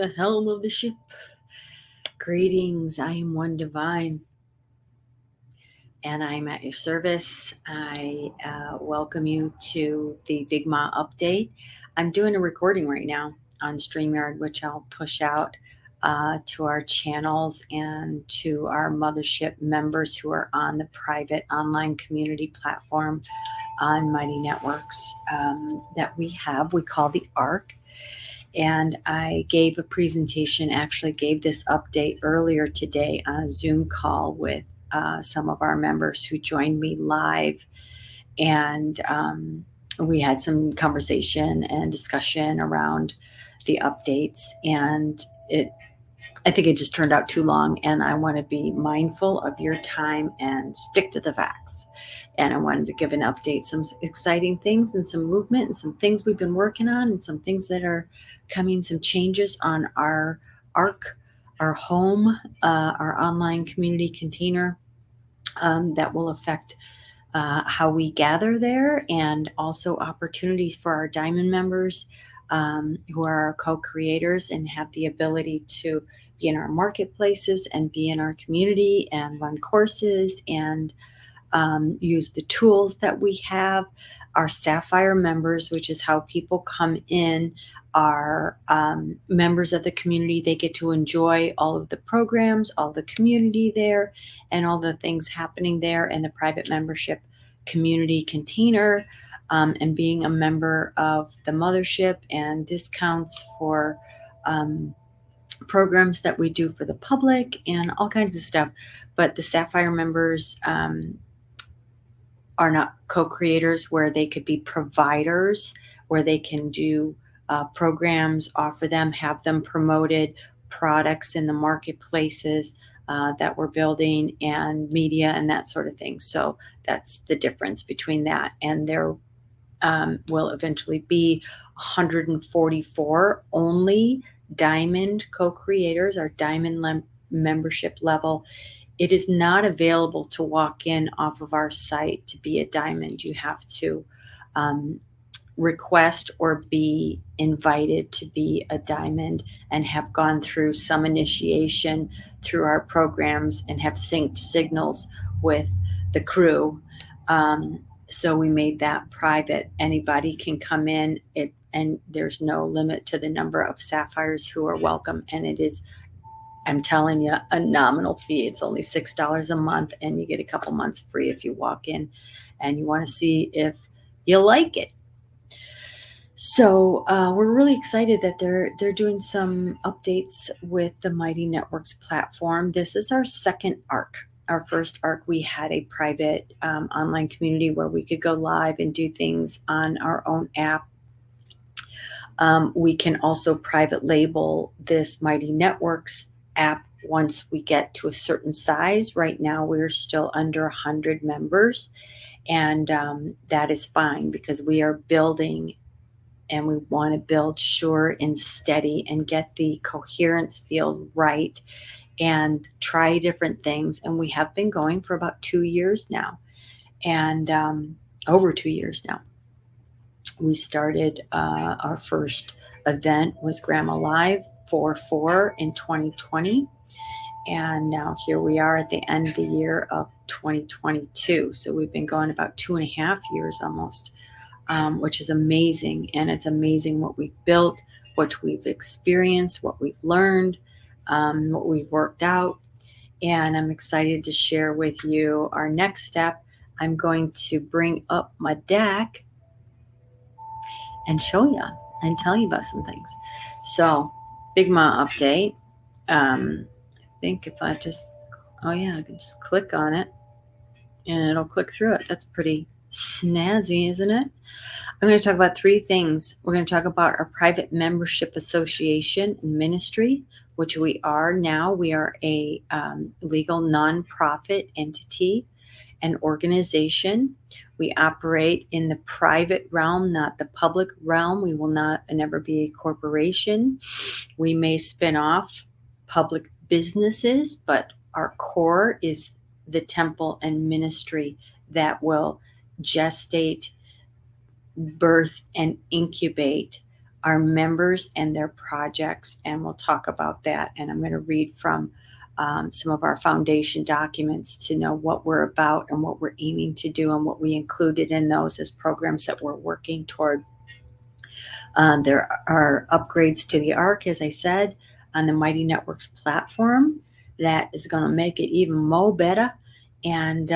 the helm of the ship. Greetings, I am One Divine, and I'm at your service. I welcome you to the Big Ma update. I'm doing a recording right now on StreamYard, which I'll push out to our channels and to our Mothership members who are on the private online community platform on Mighty Networks that we have. We call the ARC. And I gave a presentation, actually gave this update earlier today on a Zoom call with some of our members who joined me live. And we had some conversation and discussion around the updates. And I think it just turned out too long, and I want to be mindful of your time and stick to the facts. And I wanted to give an update, some exciting things and some movement and some things we've been working on and some things that are coming, some changes on our ARC, our home, our online community container that will affect how we gather there, and also opportunities for our Diamond members who are our co-creators and have the ability to be in our marketplaces and be in our community and run courses and use the tools that we have. Our Sapphire members, which is how people come in, are members of the community. They get to enjoy all of the programs, all the community there, and all the things happening there in the private membership community container, and being a member of the Mothership, and discounts for programs that we do for the public and all kinds of stuff. But the Sapphire members are not co-creators, where they could be providers, where they can do programs, offer them, have them promoted, products in the marketplaces that we're building, and media and that sort of thing. So that's the difference between that, and there will eventually be 144 only Diamond co-creators, our Diamond membership level. It is not available to walk in off of our site to be a Diamond. You have to request or be invited to be a Diamond and have gone through some initiation through our programs and have synced signals with the crew. So we made that private. Anybody can come in, and there's no limit to the number of Sapphires who are welcome. And it is, I'm telling you, a nominal fee. It's only $6 a month, and you get a couple months free if you walk in and you want to see if you like it. So we're really excited that they're doing some updates with the Mighty Networks platform. This is our second ARC. Our first ARC, we had a private online community where we could go live and do things on our own app. We can also private label this Mighty Networks app once we get to a certain size. Right now, we're still under 100 members, and that is fine because we are building, and we want to build sure and steady and get the coherence field right and try different things. And we have been going for about 2 years now, and over 2 years now. We started our first event was Grandma Live 4/4 in 2020. And now here we are at the end of the year of 2022. So we've been going about 2.5 years almost, which is amazing. And it's amazing what we've built, what we've experienced, what we've learned, what we've worked out. And I'm excited to share with you our next step. I'm going to bring up my deck and show you and tell you about some things. So, Big Ma update. I think if I just, I can just click on it and it'll click through it. That's pretty snazzy, isn't it? I'm going to talk about 3 things. We're going to talk about our private membership association and ministry, which we are now. We are a legal nonprofit entity and organization. We operate in the private realm, not the public realm. We will never be a corporation. We may spin off public businesses, but our core is the temple and ministry that will gestate, birth, and incubate our members and their projects, and we'll talk about that. And I'm going to read from some of our foundation documents to know what we're about and what we're aiming to do and what we included in those as programs that we're working toward. There are upgrades to the ARC, as I said, on the Mighty Networks platform that is going to make it even more better. And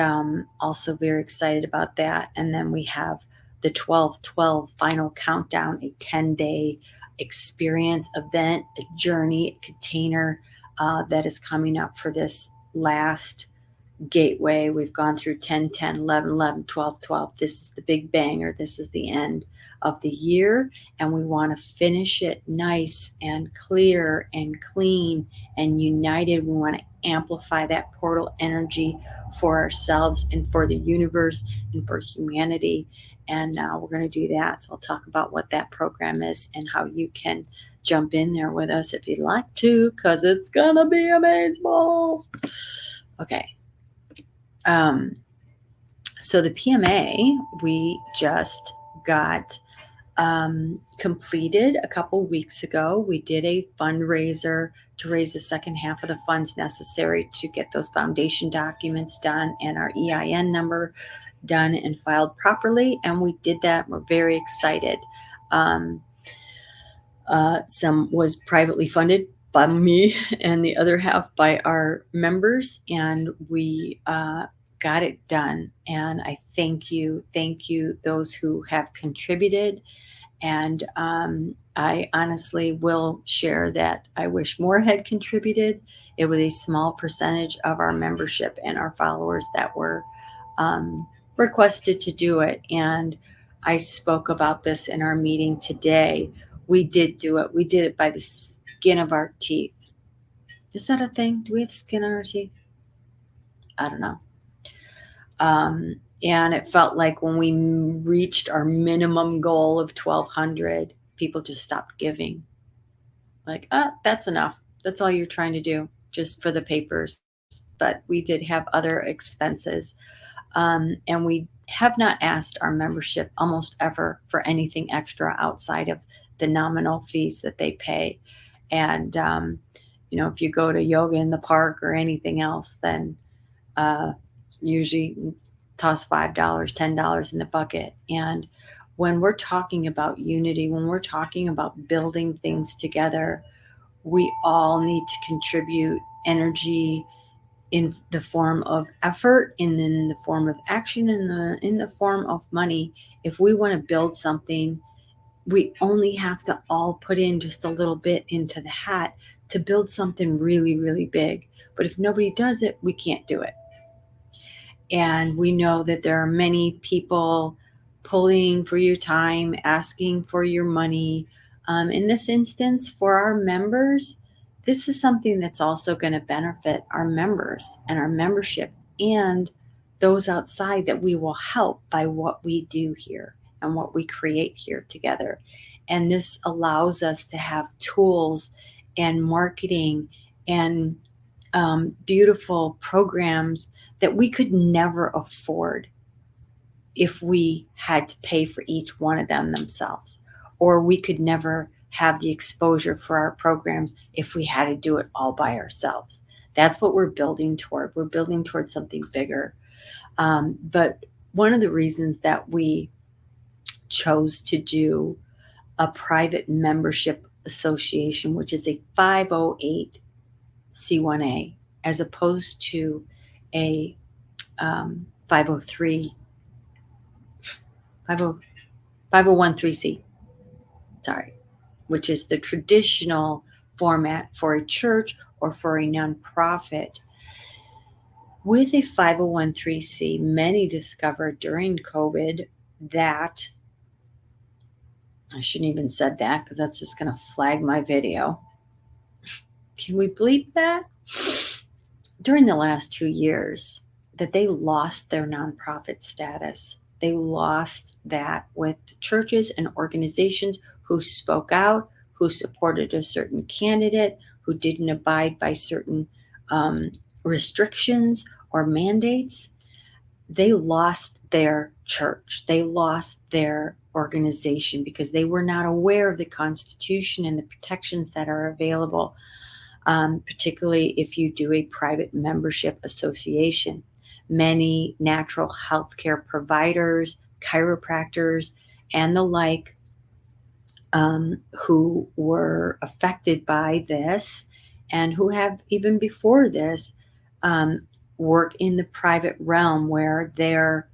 also very excited about that. And then we have the 12/12 final countdown, a 10-day experience event, a journey, a container that is coming up for this last gateway. We've gone through 10, 10, 11, 11, 12, 12. This is the big banger. This is the end of the year, and we want to finish it nice and clear and clean and united. We want to amplify that portal energy for ourselves and for the universe and for humanity. And we're going to do that. So I'll talk about what that program is and how you can jump in there with us if you'd like to, because it's going to be amazing. Okay. So the PMA, we just got completed a couple weeks ago. We did a fundraiser to raise the second half of the funds necessary to get those foundation documents done and our EIN number done and filed properly. And we did that. We're very excited. Some was privately funded by me and the other half by our members, and we got it done. And I thank you, those who have contributed. And I honestly will share that I wish more had contributed. It was a small percentage of our membership and our followers that were requested to do it. And I spoke about this in our meeting today. We did do it. We did it by the skin of our teeth. Is that a thing? Do we have skin on our teeth? I don't know. And it felt like when we reached our minimum goal of 1,200, people just stopped giving. Like, that's enough. That's all you're trying to do, just for the papers. But we did have other expenses. And we have not asked our membership almost ever for anything extra outside of the nominal fees that they pay. And, if you go to yoga in the park or anything else, then usually toss $5, $10 in the bucket. And when we're talking about unity, when we're talking about building things together, we all need to contribute energy in the form of effort, and in the form of action, and in the form of money. If we want to build something, we only have to all put in just a little bit into the hat to build something really, really big. But if nobody does it, we can't do it. And we know that there are many people pulling for your time, asking for your money. In this instance, for our members, this is something that's also going to benefit our members and our membership and those outside that we will help by what we do here and what we create here together. And this allows us to have tools and marketing and beautiful programs that we could never afford if we had to pay for each one of them themselves, or we could never have the exposure for our programs if we had to do it all by ourselves. That's what we're building toward. We're building towards something bigger. But one of the reasons that we chose to do a private membership association, which is a 508c1a, as opposed to a 501c, which is the traditional format for a church or for a nonprofit. With a 501c, many discovered during COVID that, I shouldn't even said that because that's just going to flag my video. Can we bleep that? During the last 2 years, that they lost their nonprofit status. They lost that with churches and organizations who spoke out, who supported a certain candidate, who didn't abide by certain restrictions or mandates. They lost their church. They lost their organization because they were not aware of the Constitution and the protections that are available, particularly if you do a private membership association. Many natural health care providers, chiropractors, and the like, who were affected by this and who have even before this work in the private realm where their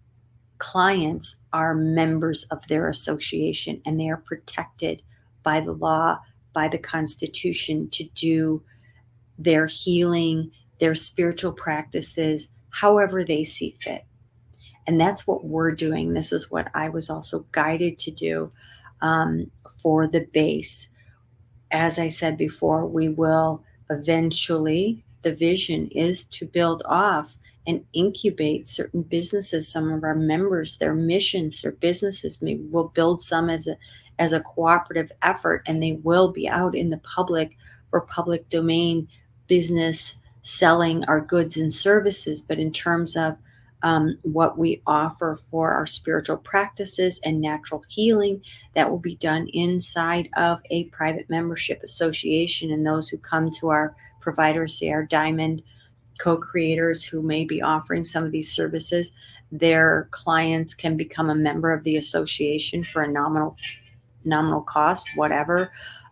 clients are members of their association and they are protected by the law, by the Constitution, to do their healing, their spiritual practices, however they see fit. And that's what we're doing. This is what I was also guided to do for the base. As I said before, we will eventually, the vision is to build off and incubate certain businesses. Some of our members, their missions, their businesses, maybe we'll build some as a cooperative effort, and they will be out in the public for public domain business, selling our goods and services. But in terms of what we offer for our spiritual practices and natural healing, that will be done inside of a private membership association. And those who come to our providers, say our diamond co-creators who may be offering some of these services, their clients can become a member of the association for a nominal cost, whatever,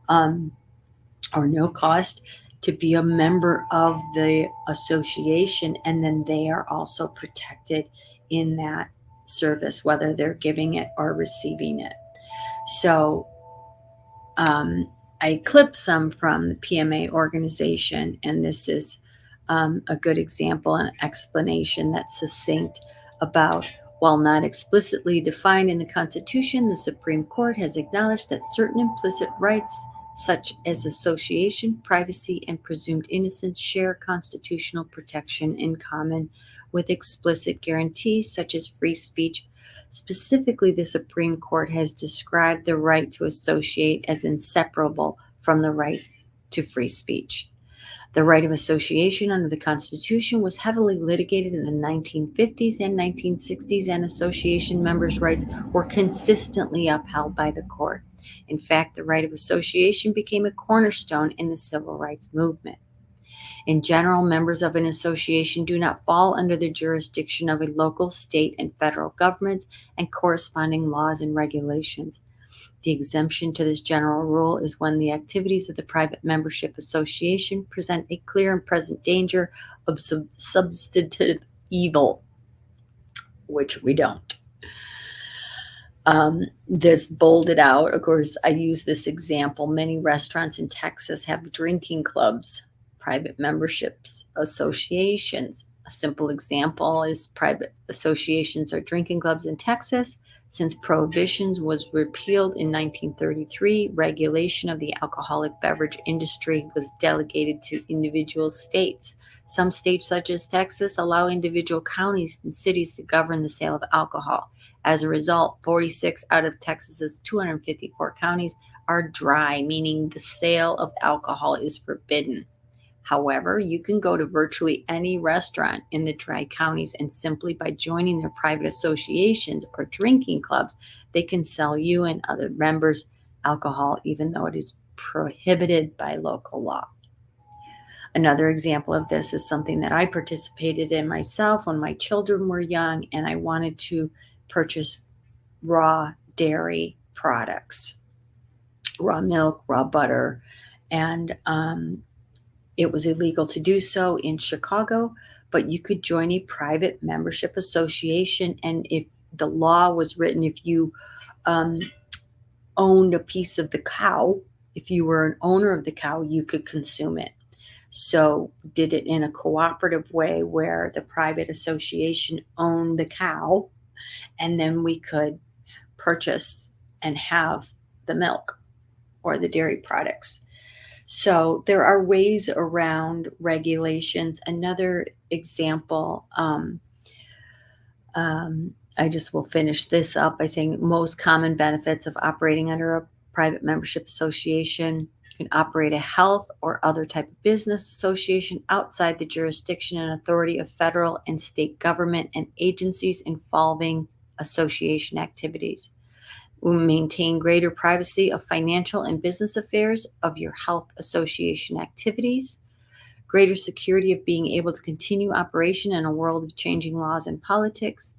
or no cost, to be a member of the association. And then they are also protected in that service, whether they're giving it or receiving it. So I clipped some from the PMA organization, and this is a good example and explanation that's succinct about, while not explicitly defined in the Constitution, the Supreme Court has acknowledged that certain implicit rights, such as association, privacy, and presumed innocence, share constitutional protection in common with explicit guarantees such as free speech. Specifically, the Supreme Court has described the right to associate as inseparable from the right to free speech. The right of association under the Constitution was heavily litigated in the 1950s and 1960s, and association members' rights were consistently upheld by the court. In fact, the right of association became a cornerstone in the civil rights movement. In general, members of an association do not fall under the jurisdiction of a local, state, and federal governments and corresponding laws and regulations. The exemption to this general rule is when the activities of the private membership association present a clear and present danger of substantive evil, which we don't. This bolded out, of course, I use this example. Many restaurants in Texas have drinking clubs, private memberships, associations. A simple example is private associations or drinking clubs in Texas. Since prohibition was repealed in 1933, regulation of the alcoholic beverage industry was delegated to individual states. Some states, such as Texas, allow individual counties and cities to govern the sale of alcohol. As a result, 46 out of Texas's 254 counties are dry, meaning the sale of alcohol is forbidden. However, you can go to virtually any restaurant in the dry counties, and simply by joining their private associations or drinking clubs, they can sell you and other members alcohol, even though it is prohibited by local law. Another example of this is something that I participated in myself when my children were young, and I wanted to purchase raw dairy products, raw milk, raw butter, and it was illegal to do so in Chicago, but you could join a private membership association. And if the law was written, if you owned a piece of the cow, if you were an owner of the cow, you could consume it. So did it in a cooperative way where the private association owned the cow, and then we could purchase and have the milk or the dairy products. So there are ways around regulations. Another example, I just will finish this up by saying most common benefits of operating under a private membership association. You can operate a health or other type of business association outside the jurisdiction and authority of federal and state government and agencies involving association activities. will maintain greater privacy of financial and business affairs of your health association activities, greater security of being able to continue operation in a world of changing laws and politics,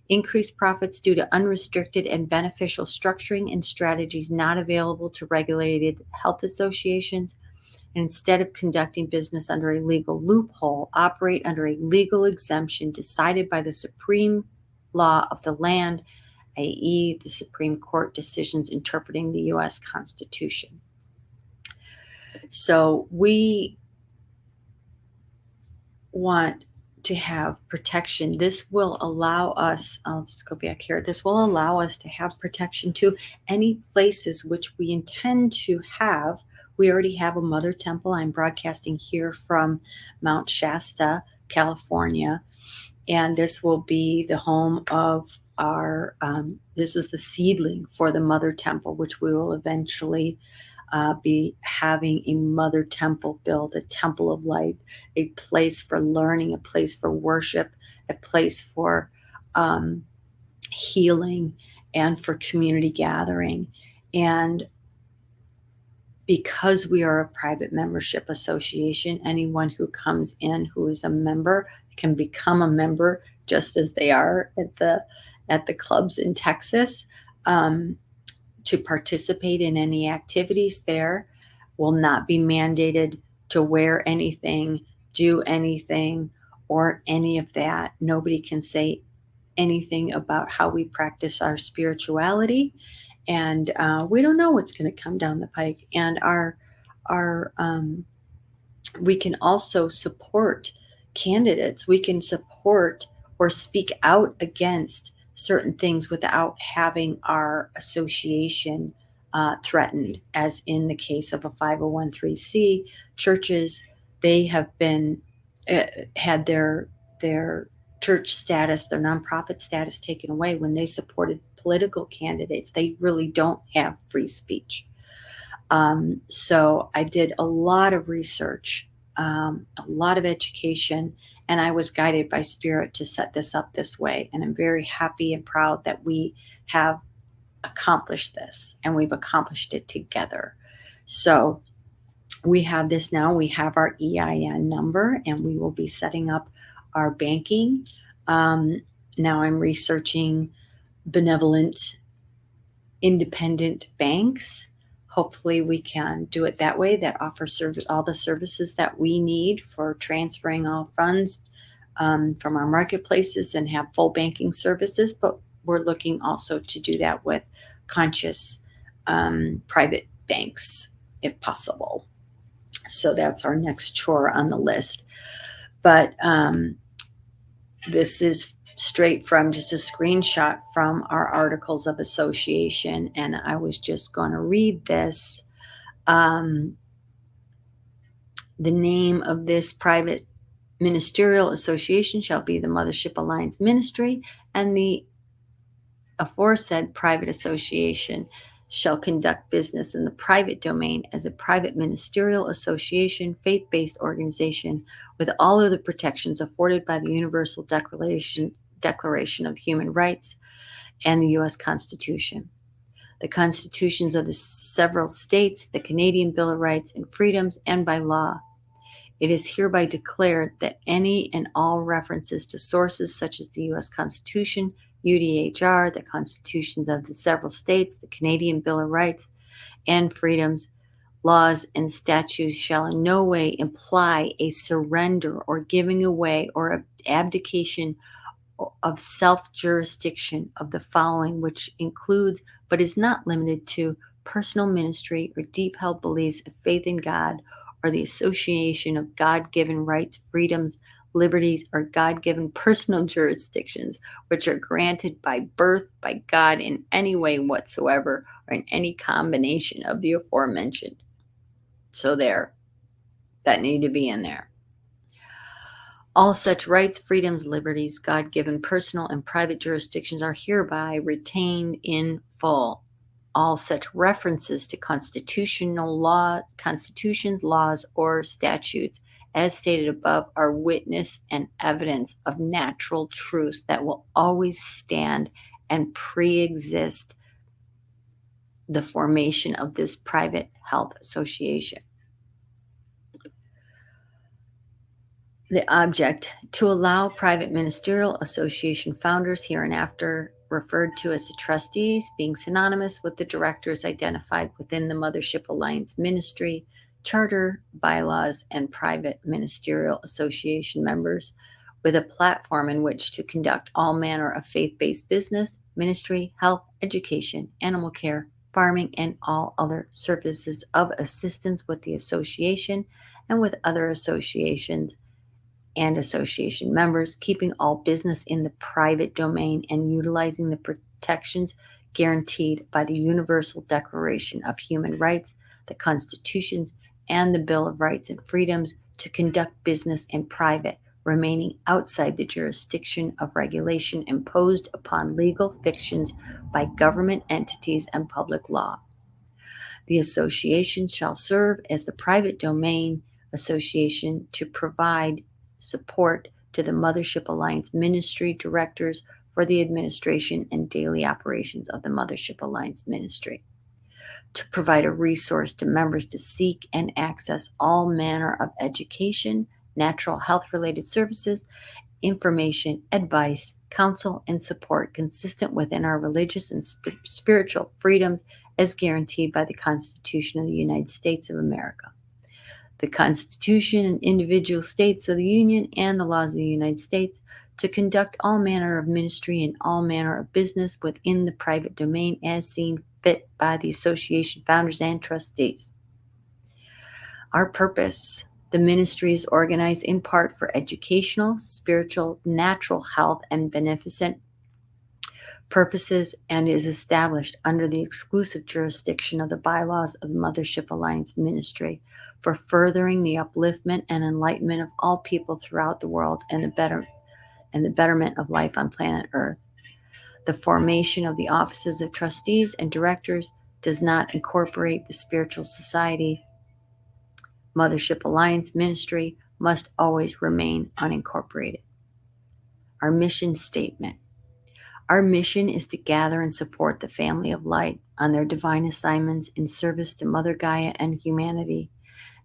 increased profits due to unrestricted and beneficial structuring and strategies not available to regulated health associations, and instead of conducting business under a legal loophole, operate under a legal exemption decided by the supreme law of the land, i.e., the Supreme Court decisions interpreting the U.S. Constitution. So we want to have protection. This will allow us, I'll just go back here, this will allow us to have protection to any places which we intend to have. We already have a mother temple. I'm broadcasting here from Mount Shasta, California, and this will be the home of our, this is the seedling for the mother temple, which we will eventually be having a mother temple built, a temple of light, a place for learning, a place for worship, a place for healing and for community gathering. And because we are a private membership association, anyone who comes in who is a member can become a member just as they are at the clubs in Texas. To participate in any activities there, will not be mandated to wear anything, do anything, or any of that. Nobody can say anything about how we practice our spirituality, and we don't know what's going to come down the pike. And our we can also support candidates. We can support or speak out against certain things without having our association threatened, as in the case of a 501(c) churches. They have been had their church status, their nonprofit status taken away when they supported political candidates. They really don't have free speech. So I did a lot of research, a lot of education, and I was guided by Spirit to set this up this way. And I'm very happy and proud that we have accomplished this, and we've accomplished it together. So we have this now. We have our EIN number, and we will be setting up our banking. Now I'm researching benevolent, independent banks. Hopefully we can do it that way, that offer all the services that we need for transferring all funds from our marketplaces and have full banking services. But we're looking also to do that with conscious private banks if possible. So that's our next chore on the list. But this is straight from just a screenshot from our articles of association, and I was just going to read this. The name of this private ministerial association shall be the Mothership Alliance Ministry, and the aforesaid private association shall conduct business in the private domain as a private ministerial association, faith-based organization with all of the protections afforded by the Universal Declaration of Human Rights and the U.S. Constitution, the constitutions of the several states, the Canadian Bill of Rights and Freedoms, and by law. It is hereby declared that any and all references to sources such as the U.S. Constitution, UDHR, the constitutions of the several states, the Canadian Bill of Rights and Freedoms, laws, and statutes shall in no way imply a surrender or giving away or abdication of self-jurisdiction of the following, which includes but is not limited to personal ministry or deep-held beliefs of faith in God, or the association of God-given rights, freedoms, liberties, or God-given personal jurisdictions, which are granted by birth by God in any way whatsoever, or in any combination of the aforementioned. So there, that need to be in there. All such rights, freedoms, liberties, God-given personal and private jurisdictions are hereby retained in full. All such references to constitutional laws, constitutions, laws, or statutes, as stated above, are witness and evidence of natural truths that will always stand and pre-exist the formation of this private health association. The object, to allow private ministerial association founders, hereinafter referred to as the trustees, being synonymous with the directors identified within the Mothership Alliance ministry, charter, bylaws, and private ministerial association members, with a platform in which to conduct all manner of faith-based business, ministry, health, education, animal care, farming, and all other services of assistance with the association and with other associations and association members, keeping all business in the private domain and utilizing the protections guaranteed by the Universal Declaration of Human Rights, the Constitutions, and the Bill of Rights and Freedoms to conduct business in private, remaining outside the jurisdiction of regulation imposed upon legal fictions by government entities and public law. The association shall serve as the private domain association to provide support to the Mothership Alliance ministry directors for the administration and daily operations of the Mothership Alliance ministry, to provide a resource to members to seek and access all manner of education, natural health related services, information, advice, counsel, and support consistent within our religious and spiritual freedoms as guaranteed by the Constitution of the United States of America, the Constitution and individual states of the Union, and the laws of the United States, to conduct all manner of ministry and all manner of business within the private domain as seen fit by the association founders and trustees. Our purpose: the ministry is organized in part for educational, spiritual, natural health, and beneficent purposes, and is established under the exclusive jurisdiction of the bylaws of the Mothership Alliance Ministry for furthering the upliftment and enlightenment of all people throughout the world and the betterment of life on planet Earth. The formation of the offices of trustees and directors does not incorporate the spiritual society. Mothership Alliance Ministry must always remain unincorporated. Our mission statement. Our mission is to gather and support the family of light on their divine assignments in service to Mother Gaia and humanity.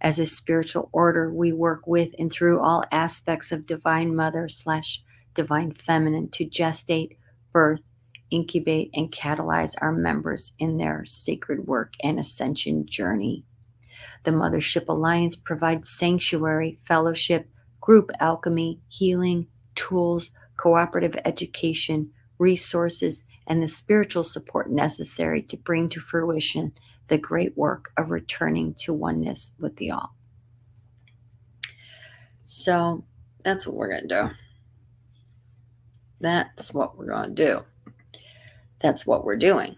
As a spiritual order, we work with and through all aspects of Divine Mother/Divine Feminine to gestate, birth, incubate, and catalyze our members in their sacred work and ascension journey. The Mothership Alliance provides sanctuary, fellowship, group alchemy, healing, tools, cooperative education, resources, and the spiritual support necessary to bring to fruition the great work of returning to oneness with the all. So that's what we're going to do. That's what we're going to do. That's what we're doing.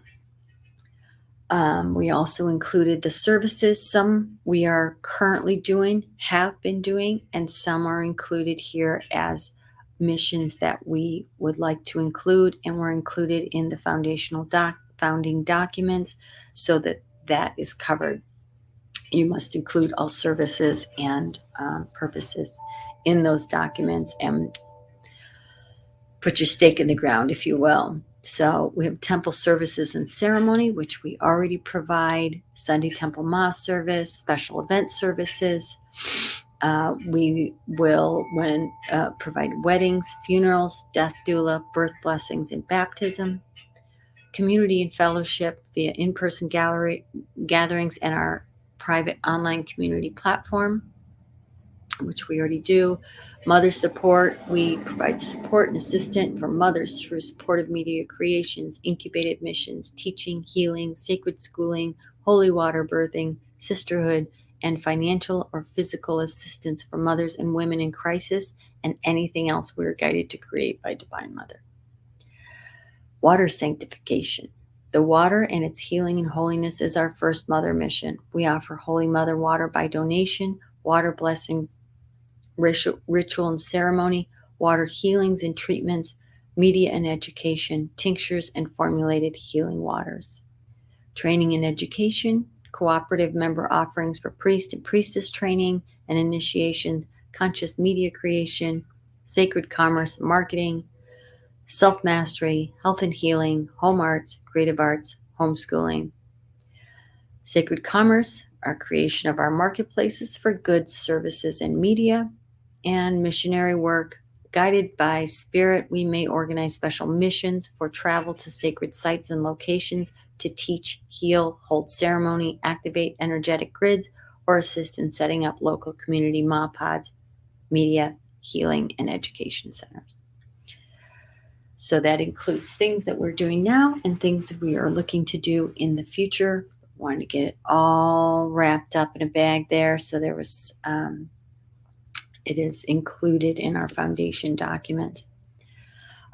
We also included the services. Some we are currently doing, have been doing, and some are included here as missions that we would like to include, and were included in the founding documents so that that is covered. You must include all services and purposes in those documents and put your stake in the ground, if you will. So we have temple services and ceremony, which we already provide, Sunday temple mass service, special event services. We will provide weddings, funerals, death doula, birth blessings, and baptism, community and fellowship via in-person gatherings and our private online community platform, which we already do. Mother support, we provide support and assistance for mothers through supportive media creations, incubated missions, teaching, healing, sacred schooling, holy water birthing, sisterhood, and financial or physical assistance for mothers and women in crisis, and anything else we are guided to create by Divine Mother. Water sanctification. The water and its healing and holiness is our first mother mission. We offer Holy Mother water by donation, water blessings, ritual and ceremony, water healings and treatments, media and education, tinctures and formulated healing waters. Training and education, cooperative member offerings for priest and priestess training and initiations, conscious media creation, sacred commerce, marketing, self-mastery, health and healing, home arts, creative arts, homeschooling, Sacred commerce, our creation of our marketplaces for goods, services, and media, and missionary work. Guided by spirit, we may organize special missions for travel to sacred sites and locations to teach, heal, hold ceremony, activate energetic grids, or assist in setting up local community pods, media, healing, and education centers. So that includes things that we're doing now and things that we are looking to do in the future. Want to get it all wrapped up in a bag there. So there was, it is included in our foundation document.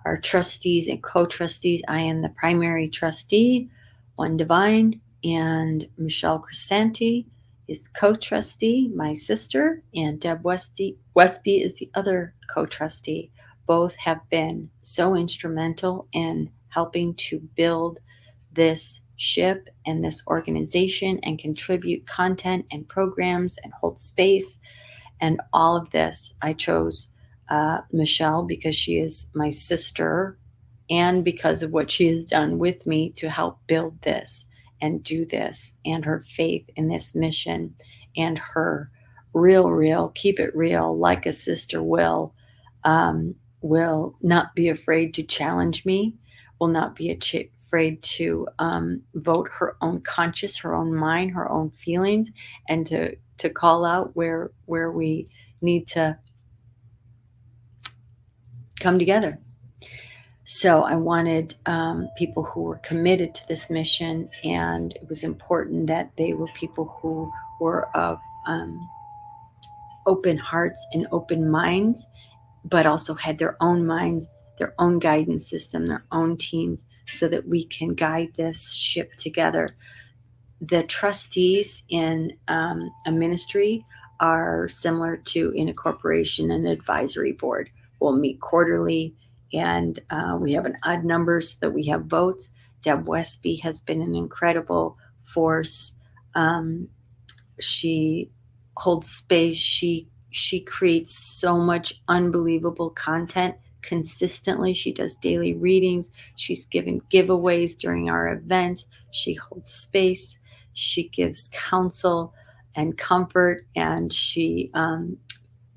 Our trustees and co-trustees, I am the primary trustee, One Divine, and Michelle Crisanti is the co-trustee, my sister, and Deb Westby is the other co-trustee. Both have been so instrumental in helping to build this ship and this organization and contribute content and programs and hold space and all of this. I chose Michelle because she is my sister and because of what she has done with me to help build this and do this, and her faith in this mission, and her real, keep it real, like a sister will not be afraid to challenge me, will not be afraid to vote her own conscience, her own mind, her own feelings, and to call out where we need to come together. So I wanted people who were committed to this mission, and it was important that they were people who were of open hearts and open minds, but also had their own minds, their own guidance system, their own teams, so that we can guide this ship together. The trustees in a ministry are similar to in a corporation, an advisory board. We'll meet quarterly, and we have an odd number so that we have votes. Deb Westby has been an incredible force. She holds space. She creates so much unbelievable content consistently. She does daily readings. She's given giveaways during our events. She holds space. She gives counsel and comfort, and she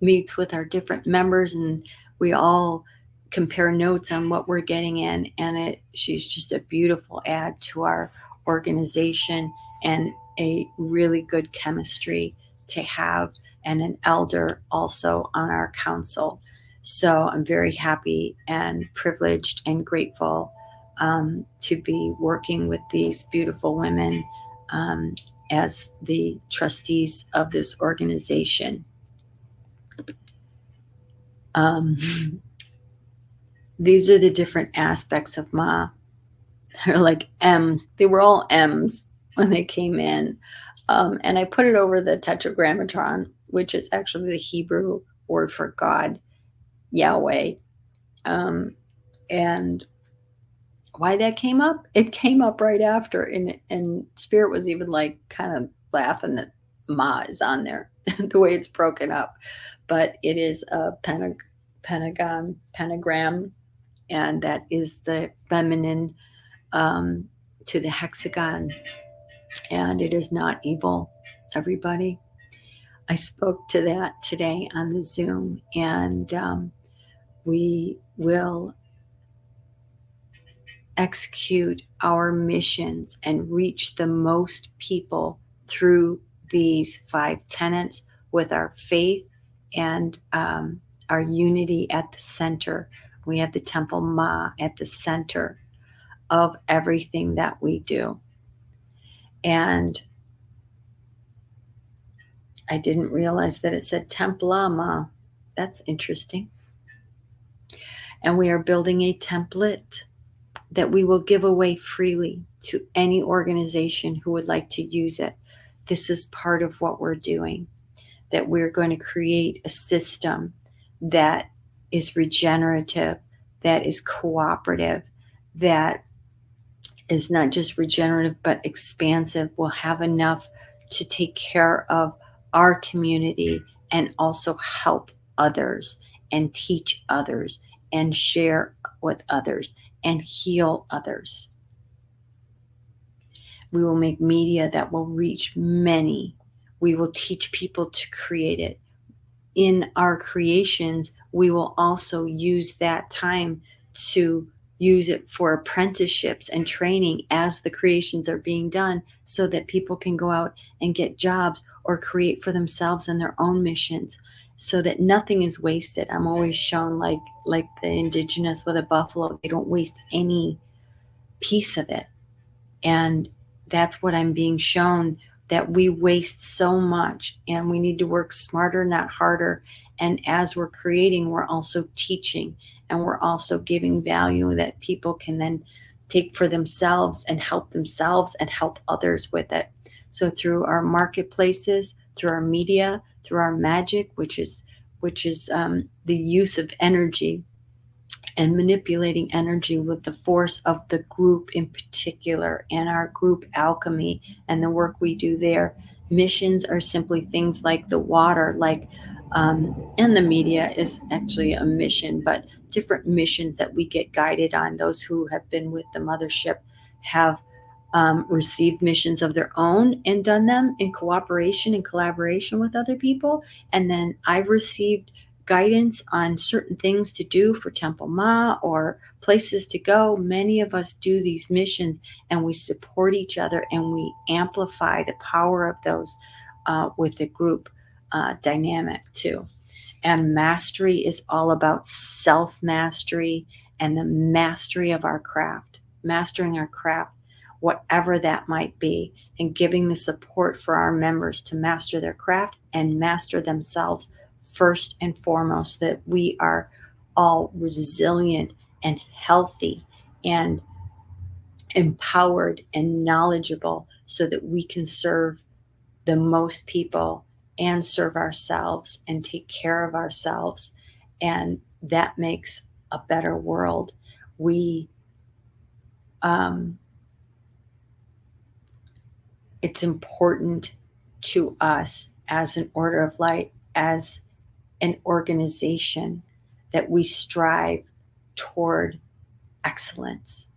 meets with our different members, and we all compare notes on what we're getting in. And she's just a beautiful add to our organization and a really good chemistry to have, and an elder also on our council. So I'm very happy and privileged and grateful to be working with these beautiful women as the trustees of this organization. These are the different aspects of Ma. They're like M's. They were all M's when they came in. And I put it over the tetragrammaton, which is actually the Hebrew word for God, Yahweh. And why that came up? It came up right after, and Spirit was even like kind of laughing that Ma is on there, the way it's broken up. But it is a pentagram, and that is the feminine to the hexagon, and it is not evil, everybody. I spoke to that today on the Zoom, and we will execute our missions and reach the most people through these 5 tenets with our faith and our unity at the center. We have the Temple Ma at the center of everything that we do. And I didn't realize that it said Templa Ma. That's interesting. And we are building a template that we will give away freely to any organization who would like to use it. This is part of what we're doing, that we're going to create a system that is regenerative, that is cooperative, that is not just regenerative, but expansive, will have enough to take care of our community and also help others and teach others and share with others and heal others. We will make media that will reach many. We will teach people to create it. In our creations, we will also use that time to use it for apprenticeships and training as the creations are being done, so that people can go out and get jobs or create for themselves and their own missions, so that nothing is wasted. I'm always shown like the indigenous with a buffalo, they don't waste any piece of it. And that's what I'm being shown, that we waste so much and we need to work smarter, not harder. And as we're creating, we're also teaching, and we're also giving value that people can then take for themselves and help others with it. So through our marketplaces, through our media, through our magic, which is the use of energy and manipulating energy with the force of the group in particular, and our group alchemy and the work we do there. Missions are simply things like the water, and the media is actually a mission, but different missions that we get guided on. Those who have been with the mothership have received missions of their own and done them in cooperation and collaboration with other people. And then I've received guidance on certain things to do for Temple Ma or places to go. Many of us do these missions, and we support each other, and we amplify the power of those with the group dynamic too. And mastery is all about self-mastery and the mastery of our craft, mastering our craft, whatever that might be, and giving the support for our members to master their craft and master themselves first and foremost, so that we are all resilient and healthy and empowered and knowledgeable, so that we can serve the most people and serve ourselves and take care of ourselves. And that makes a better world. It's important to us as an order of light, as an organization, that we strive toward excellence,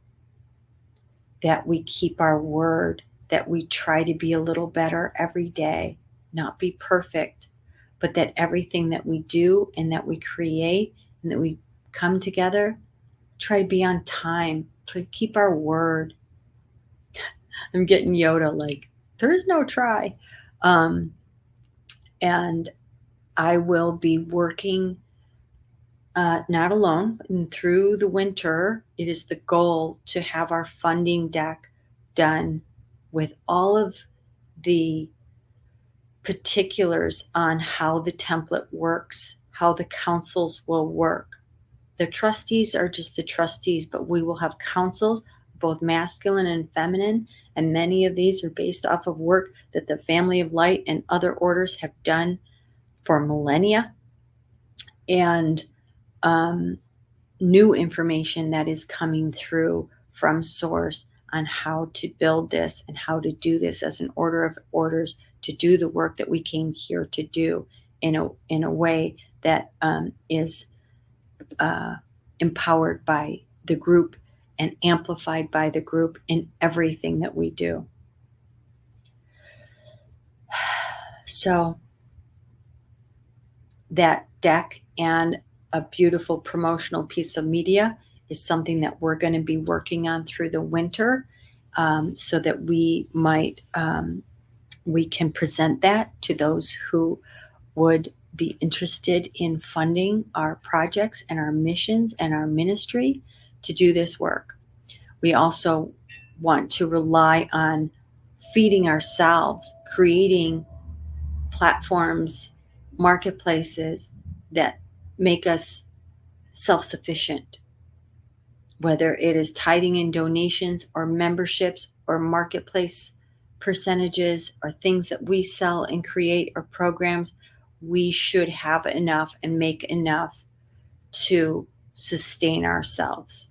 that we keep our word, that we try to be a little better every day, not be perfect, but that everything that we do and that we create and that we come together, try to be on time, try to keep our word. I'm getting Yoda, like, there's no try. And I will be working not alone. And through the winter, it is the goal to have our funding deck done with all of the particulars on how the template works, how the councils will work. The trustees are just the trustees, but we will have councils, both masculine and feminine, and many of these are based off of work that the Family of Light and other orders have done for millennia, and new information that is coming through from source on how to build this and how to do this as an order of orders, to do the work that we came here to do in a way that is empowered by the group and amplified by the group in everything that we do. So that deck and a beautiful promotional piece of media is something that we're going to be working on through the winter, so that we can present that to those who would be interested in funding our projects and our missions and our ministry to do this work. We also want to rely on feeding ourselves, creating platforms, marketplaces that make us self-sufficient, whether it is tithing and donations or memberships or marketplace percentages or things that we sell and create or programs. We should have enough and make enough to sustain ourselves.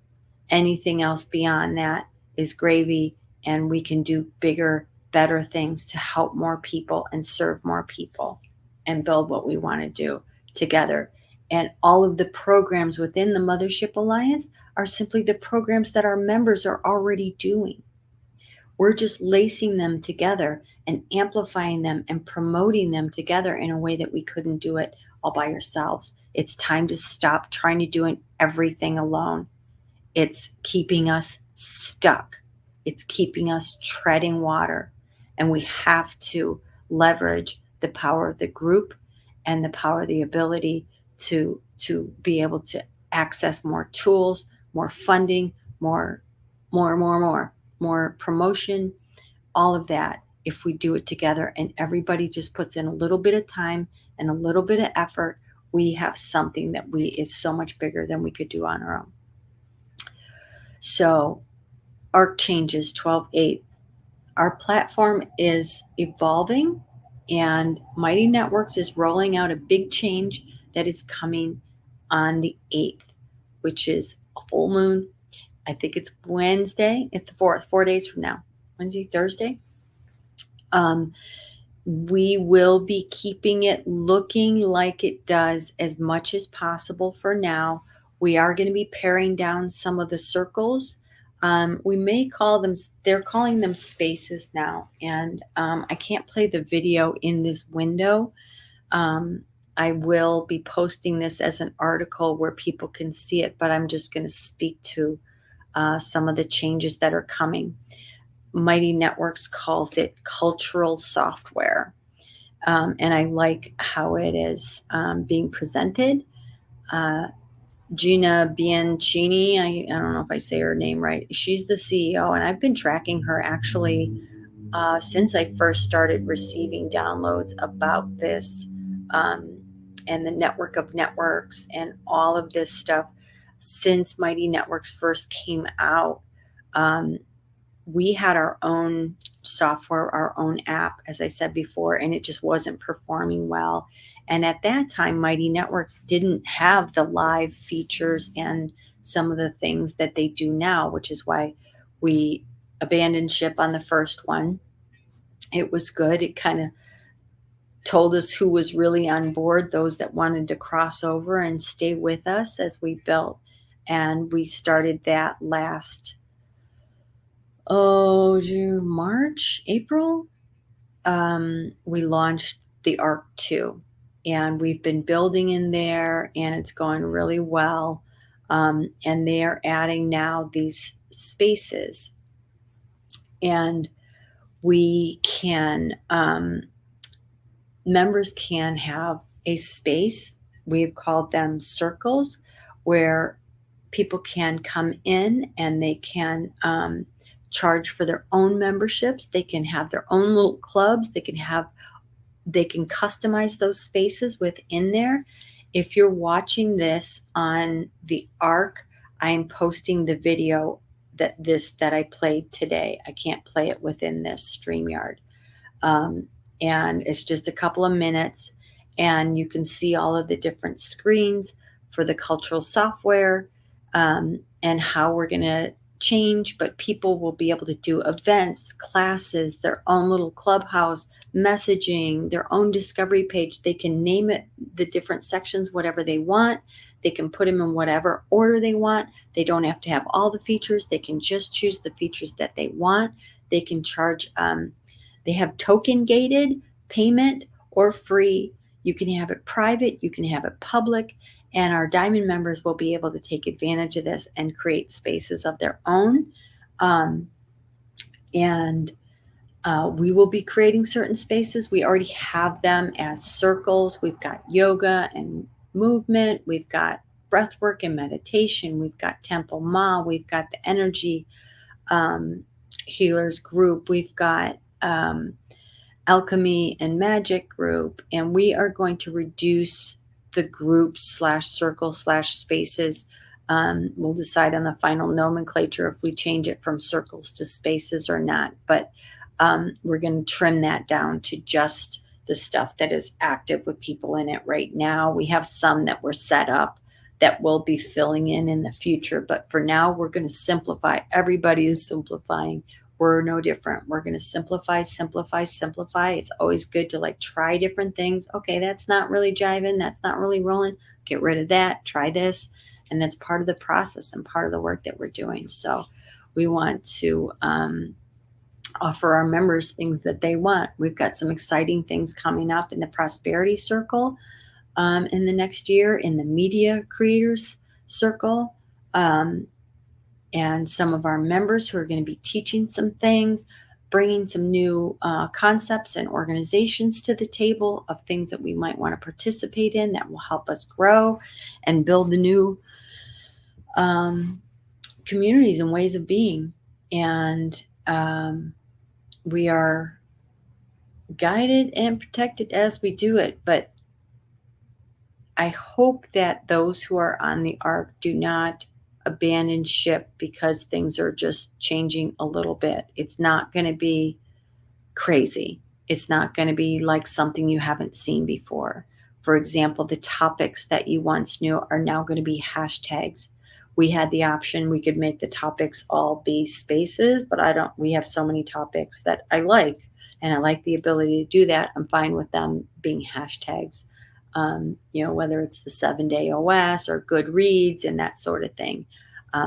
Anything else beyond that is gravy, and we can do bigger, better things to help more people and serve more people and build what we want to do together. And all of the programs within the Mothership Alliance are simply the programs that our members are already doing. We're just lacing them together and amplifying them and promoting them together in a way that we couldn't do it all by ourselves. It's time to stop trying to do everything alone. It's keeping us stuck. It's keeping us treading water. And we have to leverage the power of the group and the power of the ability to be able to access more tools, more funding, more promotion, all of that. If we do it together and everybody just puts in a little bit of time and a little bit of effort, we have something that is so much bigger than we could do on our own. So ARC changes 12.8. Our platform is evolving, and Mighty Networks is rolling out a big change that is coming on the 8th, which is a full moon. I think it's Wednesday. It's the 4 days from now. Wednesday, Thursday. We will be keeping it looking like it does as much as possible for now. We are going to be paring down some of the circles. We may call them, they're calling them spaces now. And I can't play the video in this window. I will be posting this as an article where people can see it, but I'm just going to speak to some of the changes that are coming. Mighty Networks calls it cultural software. And I like how it is being presented. Gina Bianchini, I don't know if I say her name right. She's the CEO, and I've been tracking her actually since I first started receiving downloads about this and the network of networks and all of this stuff. Since Mighty Networks first came out, we had our own software, our own app, as I said before, and it just wasn't performing well. And at that time, Mighty Networks didn't have the live features and some of the things that they do now, which is why we abandoned ship on the first one. It was good. It kind of told us who was really on board, those that wanted to cross over and stay with us as we built. And we started that last March, April, we launched the ARC 2, and we've been building in there, and it's going really well. And they are adding now these spaces, and we can, members can have a space. We've called them circles, where people can come in and they can charge for their own memberships. They can have their own little clubs. They can customize those spaces within there. If you're watching this on the ARC, I'm posting the video that I played today. I can't play it within this StreamYard. And it's just a couple of minutes, and you can see all of the different screens for the cultural software and how we're going to change, but people will be able to do events, classes, their own little clubhouse, messaging, their own discovery page. They can name it the different sections, whatever they want. They can put them in whatever order they want. They don't have to have all the features. They can just choose the features that they want. They can charge, they have token gated payment or free. You can have it private, you can have it public, and our Diamond members will be able to take advantage of this and create spaces of their own. We will be creating certain spaces. We already have them as circles. We've got yoga and movement. We've got breath work and meditation. We've got Temple Ma. We've got the energy healers group. We've got alchemy and magic group. And we are going to reduce the groups /circle/spaces. We'll decide on the final nomenclature if we change it from circles to spaces or not. But we're going to trim that down to just the stuff that is active with people in it right now. We have some that were set up that will be filling in the future. But for now, we're going to simplify. Everybody is simplifying. We're no different. We're going to simplify. It's always good to try different things. Okay, that's not really jiving. That's not really rolling. Get rid of that. Try this. And that's part of the process and part of the work that we're doing. So we want to offer our members things that they want. We've got some exciting things coming up in the prosperity circle in the next year, in the media creators circle, and some of our members who are going to be teaching some things, bringing some new concepts and organizations to the table of things that we might want to participate in that will help us grow and build the new communities and ways of being. And we are guided and protected as we do it. But I hope that those who are on the ark do not abandon ship because things are just changing a little bit. It's not going to be crazy. It's not going to be like something you haven't seen before. For example, the topics that you once knew are now going to be hashtags. We had the option, we could make the topics all be spaces, but we have so many topics that I like, and I like the ability to do that. I'm fine with them being hashtags. Whether it's the 7-day OS or good reads and that sort of thing.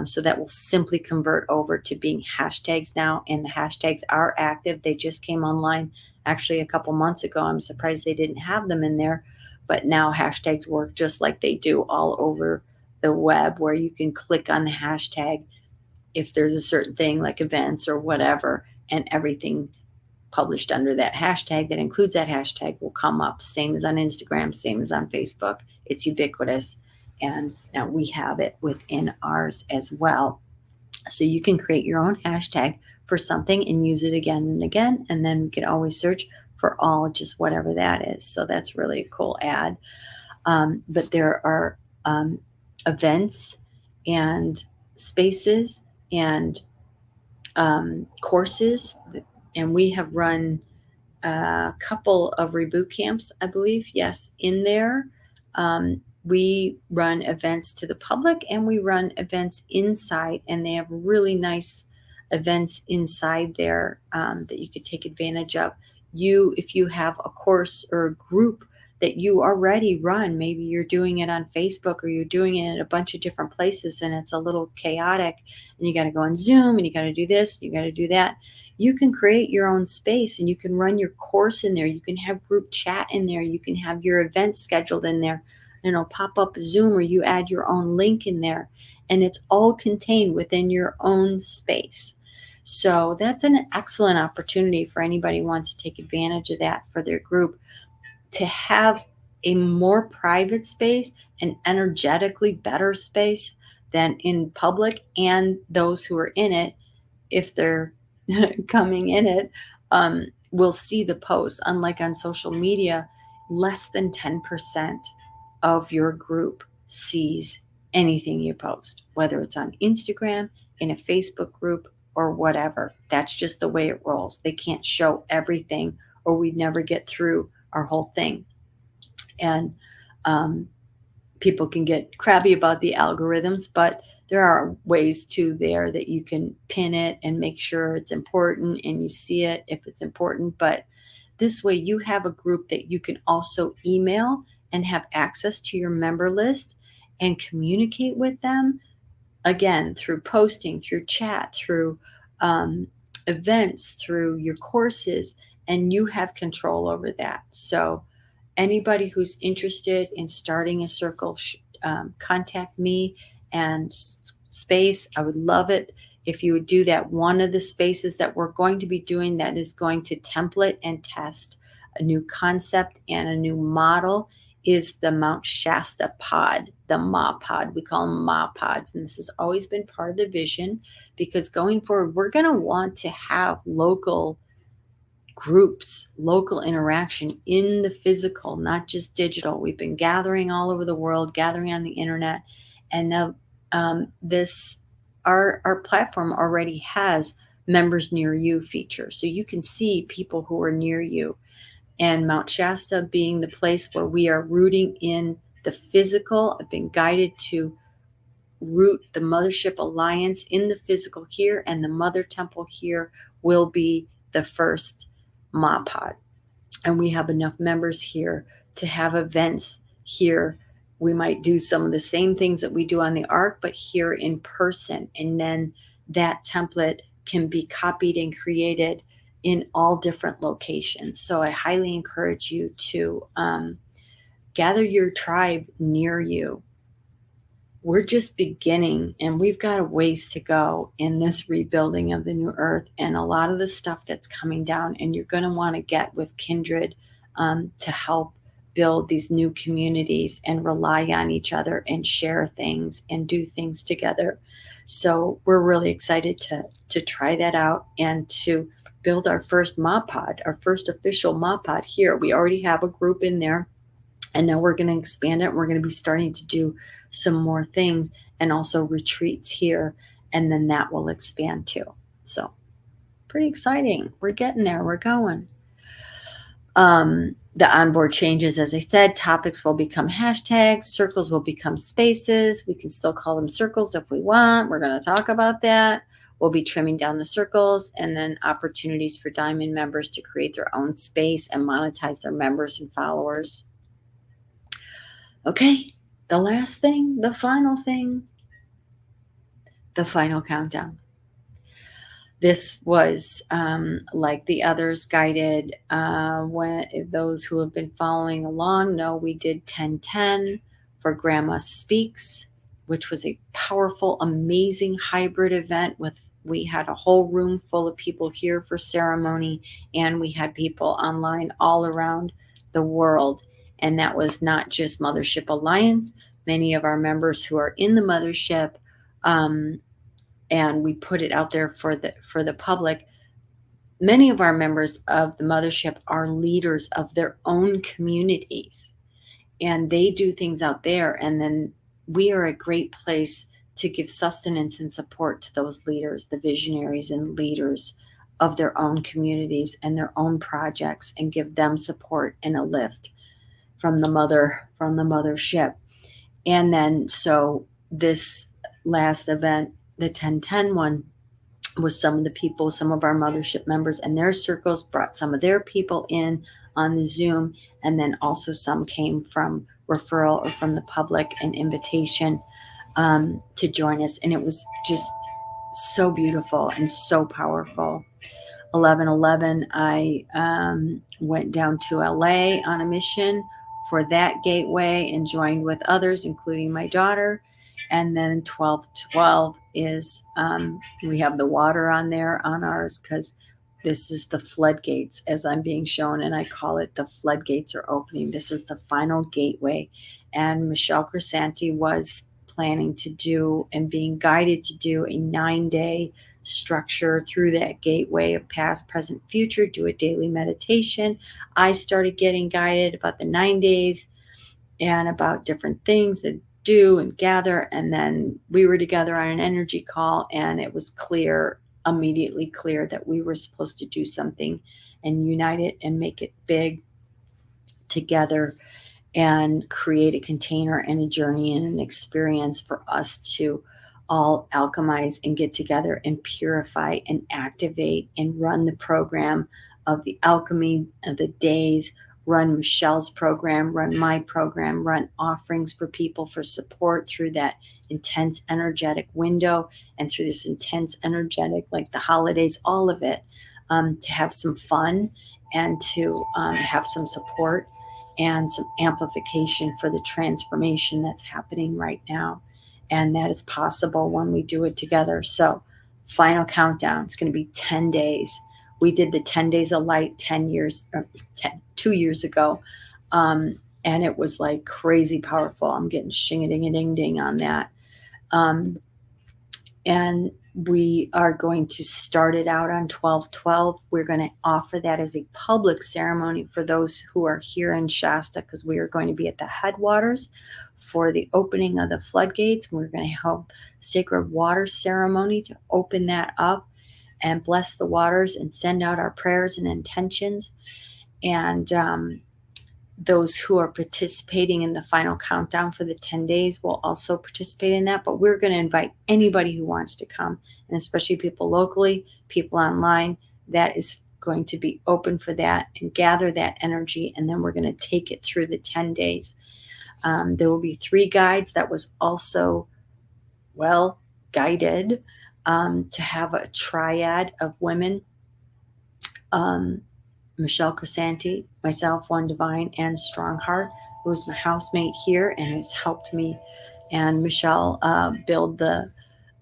So that will simply convert over to being hashtags now, and the hashtags are active. They just came online actually a couple months ago. I'm surprised they didn't have them in there, but now hashtags work just like they do all over the web, where you can click on the hashtag if there's a certain thing like events or whatever, and everything published under that hashtag that includes that hashtag will come up. Same as on Instagram, same as on Facebook. It's ubiquitous. And now we have it within ours as well. So you can create your own hashtag for something and use it again and again. And then we can always search for all, just whatever that is. So that's really a cool ad. But there are events and spaces and courses, and we have run a couple of reboot camps, I believe, yes, in there. We run events to the public, and we run events inside, and they have really nice events inside there that you could take advantage of. If you have a course or a group that you already run, maybe you're doing it on Facebook or you're doing it in a bunch of different places and it's a little chaotic, and you got to go on Zoom and you got to do this, you got to do that. You can create your own space and you can run your course in there. You can have group chat in there. You can have your events scheduled in there, and it'll pop up Zoom, or you add your own link in there, and it's all contained within your own space. So that's an excellent opportunity for anybody who wants to take advantage of that for their group, to have a more private space, an energetically better space than in public, and those who are in it, if they're coming in it, will see the posts. Unlike on social media, less than 10% of your group sees anything you post, whether it's on Instagram, in a Facebook group, or whatever. That's just the way it rolls. They can't show everything, or we'd never get through our whole thing. And people can get crabby about the algorithms, but there are ways too there that you can pin it and make sure it's important and you see it if it's important. But this way you have a group that you can also email and have access to your member list and communicate with them, again, through posting, through chat, through events, through your courses, and you have control over that. So anybody who's interested in starting a circle, contact me and space. I would love it if you would do that. One of the spaces that we're going to be doing that is going to template and test a new concept and a new model is the Mount Shasta pod, the Ma pod. We call them Ma pods. And this has always been part of the vision, because going forward, we're going to want to have local groups, local interaction in the physical, not just digital. We've been gathering all over the world, gathering on the internet, and now our platform already has members near you feature, so you can see people who are near you. And Mount Shasta being the place where we are rooting in the physical, I've been guided to root the Mothership Alliance in the physical here, and the Mother Temple here will be the first Ma pod. And we have enough members here to have events here. We might do some of the same things that we do on the Ark, but here in person. And then that template can be copied and created in all different locations. So I highly encourage you to gather your tribe near you. We're just beginning, and we've got a ways to go in this rebuilding of the new earth, and a lot of the stuff that's coming down, and you're going to want to get with kindred to help build these new communities and rely on each other and share things and do things together. So we're really excited to try that out and to build our first mod pod, our first official mod pod here. We already have a group in there, and now we're going to expand it. We're going to be starting to do some more things and also retreats here. And then that will expand too. So pretty exciting. We're getting there. We're going. The onboard changes, as I said, topics will become hashtags, circles will become spaces. We can still call them circles if we want. We're going to talk about that. We'll be trimming down the circles, and then opportunities for Diamond members to create their own space and monetize their members and followers. Okay, the last thing, the final thing, the final countdown. This was like the others guided. When those who have been following along know we did 1010 for Grandma Speaks, which was a powerful, amazing hybrid event. We had a whole room full of people here for ceremony, and we had people online all around the world. And that was not just Mothership Alliance. Many of our members who are in the Mothership, and we put it out there for the public. Many of our members of the Mothership are leaders of their own communities, and they do things out there. And then we are a great place to give sustenance and support to those leaders, the visionaries and leaders of their own communities and their own projects, and give them support and a lift from the Mothership. And then so this last event, the 1010 one, was some of the people, some of our Mothership members and their circles brought some of their people in on the Zoom, and then also some came from referral or from the public, an invitation to join us. And it was just so beautiful and so powerful. 11/11, I went down to LA on a mission for that gateway and joined with others, including my daughter. And then 12/12 is we have the water on there on ours, because this is the floodgates, as I'm being shown, and I call it the floodgates are opening. This is the final gateway, and Michelle Crisanti was planning to do and being guided to do a 9-day structure through that gateway of past, present, future, do a daily meditation. I started getting guided about the 9 days and about different things that do and gather. And then we were together on an energy call, and it was clear, immediately clear, that we were supposed to do something and unite it and make it big together and create a container and a journey and an experience for us to all alchemize and get together and purify and activate and run the program of the alchemy of the days, run Michelle's program, run my program, run offerings for people for support through that intense energetic window and through this intense energetic, like the holidays, all of it, to have some fun and to have some support and some amplification for the transformation that's happening right now. And that is possible when we do it together. So final countdown, it's going to be 10 days. We did the 10 days of light 2 years ago. And it was like crazy powerful. I'm getting shing-a-ding-a-ding-ding on that. And we are going to start it out on 12/12. We're going to offer that as a public ceremony for those who are here in Shasta, because we are going to be at the headwaters for the opening of the floodgates. We're going to have sacred water ceremony to open that up and bless the waters and send out our prayers and intentions. And those who are participating in the final countdown for the 10 days will also participate in that. But we're going to invite anybody who wants to come, and especially people locally, people online. That is going to be open for that and gather that energy. And then we're going to take it through the 10 days. There will be 3 guides. That was also well guided to have a triad of women Michelle Crisanti, myself, One Divine, and Strongheart, who is my housemate here and has helped me and Michelle build the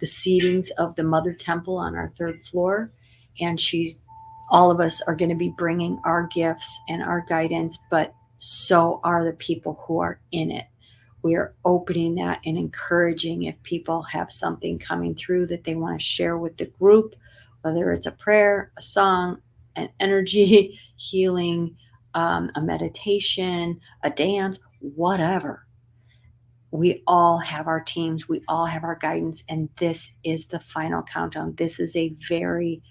seatings of the Mother Temple on our third floor. And all of us are going to be bringing our gifts and our guidance, but so are the people who are in it. We are opening that and encouraging if people have something coming through that they want to share with the group, whether it's a prayer, a song, an energy healing, a meditation, a dance, whatever. We all have our teams, we all have our guidance, and this is the final countdown. This is a very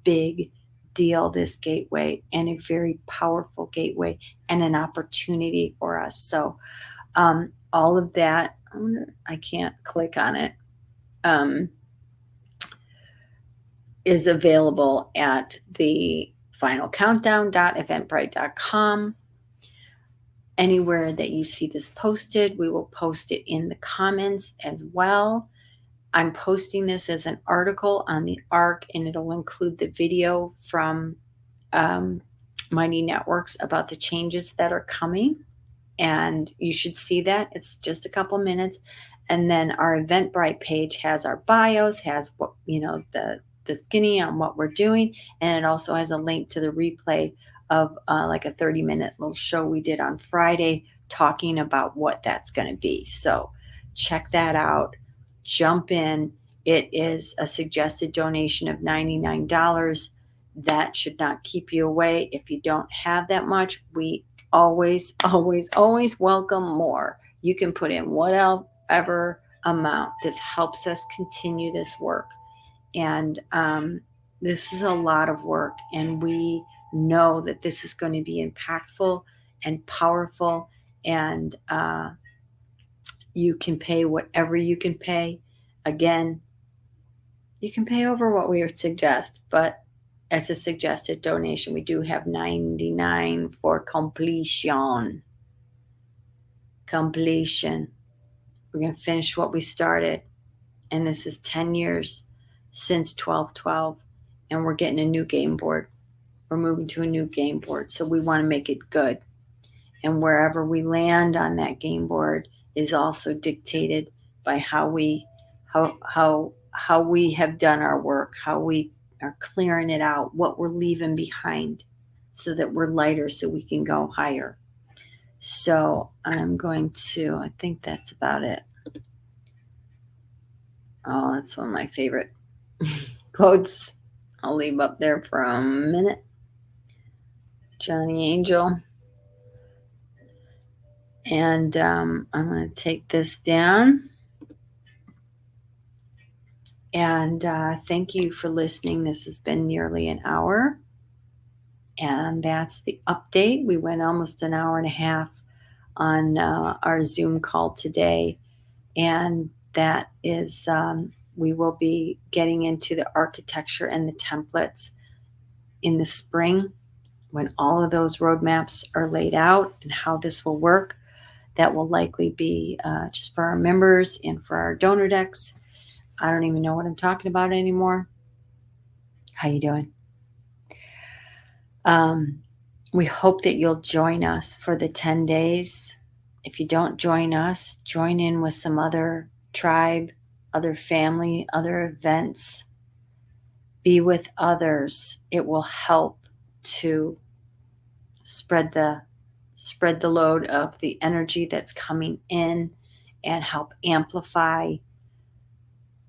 big deal, this gateway, and a very powerful gateway and an opportunity for us. So all of that, I can't click on it, is available at the finalcountdown.eventbrite.com. Anywhere that you see this posted, we will post it in the comments as well. I'm posting this as an article on the ARC, and it'll include the video from Mighty Networks about the changes that are coming. And you should see that. It's just a couple minutes. And then our Eventbrite page has our bios, has what, the skinny on what we're doing. And it also has a link to the replay of like a 30-minute little show we did on Friday talking about what that's going to be. So check that out. Jump in. It is a suggested donation of $99. That should not keep you away. If you don't have that much, we always welcome more. You can put in whatever amount. This helps us continue this work. And this is a lot of work, and we know that this is going to be impactful and powerful, and you can pay whatever you can pay. Again, you can pay over what we would suggest, but as a suggested donation, we do have $99 for completion. We're going to finish what we started, and this is 10 years since 12/12, and we're getting a new game board. We're moving to a new game board, so we want to make it good. And wherever we land on that game board is also dictated by how we have done our work, how we are clearing it out, what we're leaving behind, so that we're lighter, so we can go higher. So I think that's about it. Oh, that's one of my favorite quotes. I'll leave up there for a minute. Johnny Angel. And I'm going to take this down. And thank you for listening. This has been nearly an hour. And that's the update. We went almost an hour and a half on our Zoom call today. And that is, we will be getting into the architecture and the templates in the spring when all of those roadmaps are laid out and how this will work. That will likely be just for our members and for our donor decks. I don't even know what I'm talking about anymore. How you doing? We hope that you'll join us for the 10 days. If you don't join us, join in with some other tribe, other family, other events. Be with others. It will help to spread the load of the energy that's coming in and help amplify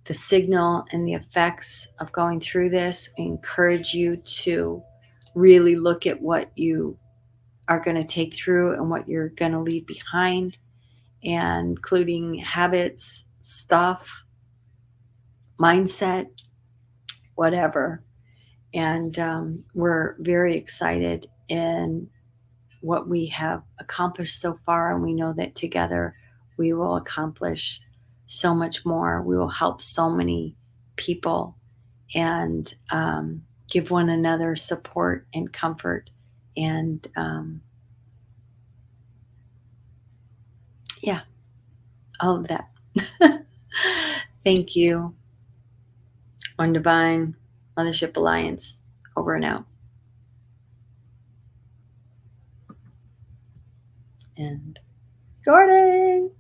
the signal and the effects of going through this. We encourage you to really look at what you are going to take through and what you're going to leave behind, and including habits, stuff, mindset, whatever. And we're very excited in what we have accomplished so far, and we know that together we will accomplish so much more. We will help so many people and give one another support and comfort, and all of that. Thank you. One Divine, Mothership Alliance, over and out. and recording.